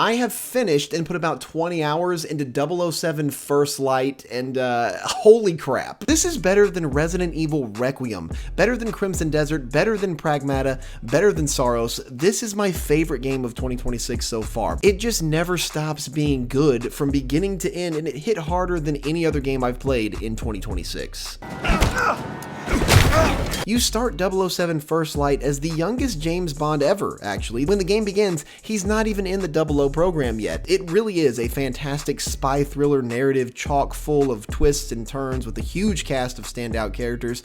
I have finished and put about 20 hours into 007 First Light, and holy crap. This is better than Resident Evil Requiem, better than Crimson Desert, better than Pragmata, better than Saros. This is my favorite game of 2026 so far. It just never stops being good from beginning to end, and it hit harder than any other game I've played in 2026. You start 007 First Light as the youngest James Bond ever, actually. When the game begins, he's not even in the 00 program yet. It really is a fantastic spy thriller narrative chock full of twists and turns with a huge cast of standout characters.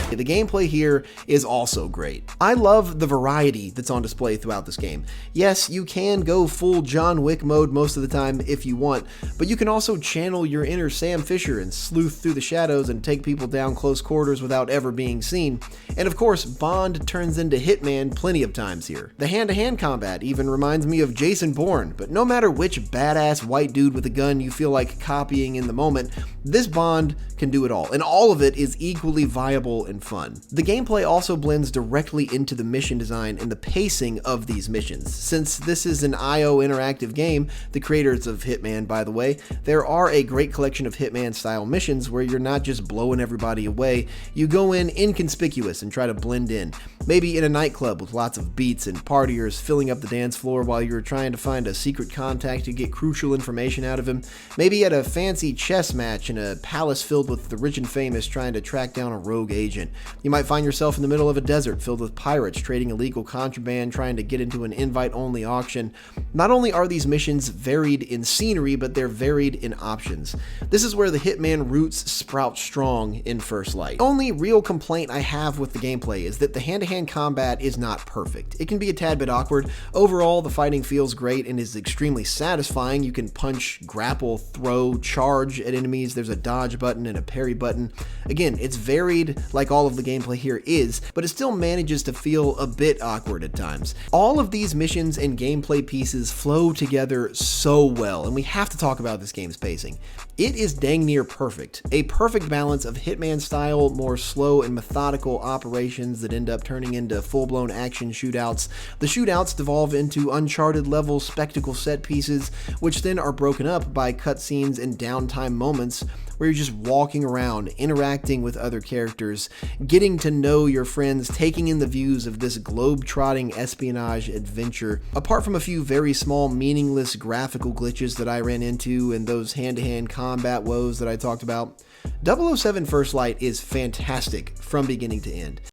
The gameplay here is also great. I love the variety that's on display throughout this game. Yes, you can go full John Wick mode most of the time if you want, but you can also channel your inner Sam Fisher and sleuth through the shadows and take people down close quarters without ever being seen. And of course, Bond turns into Hitman plenty of times here. The hand-to-hand combat even reminds me of Jason Bourne, but no matter which badass white dude with a gun you feel like copying in the moment, this Bond can do it all, and all of it is equally viable and fun. The gameplay also blends directly into the mission design and the pacing of these missions. Since this is an IO interactive game, the creators of Hitman, by the way, there are a great collection of Hitman-style missions where you're not just blowing everybody away, you go in inconspicuous and try to blend in. Maybe in a nightclub with lots of beats and partiers filling up the dance floor while you're trying to find a secret contact to get crucial information out of him. Maybe at a fancy chess match in a palace filled with the rich and famous trying to track down a rogue agent. You might find yourself in the middle of a desert filled with pirates trading illegal contraband trying to get into an invite-only auction. Not only are these missions varied in scenery, but they're varied in options. This is where the Hitman roots sprout strong in First Light. The only real complaint I have with the gameplay is that the hand-to-hand combat is not perfect. It can be a tad bit awkward. Overall, the fighting feels great and is extremely satisfying. You can punch, grapple, throw, charge at enemies. There's a dodge button and a parry button. Again, it's varied like all of the gameplay here is, but it still manages to feel a bit awkward at times. All of these missions and gameplay pieces flow together so well, and we have to talk about this game's pacing. It is dang near perfect. A perfect balance of Hitman style, more slow and methodical operations that end up turning into full-blown action shootouts. The shootouts devolve into Uncharted level spectacle set pieces, which then are broken up by cutscenes and downtime moments where you're just walking around, interacting with other characters, getting to know your friends, taking in the views of this globe-trotting espionage adventure. Apart from a few very small, meaningless graphical glitches that I ran into and those hand-to-hand combat woes that I talked about, 007 First Light is fantastic from beginning to end.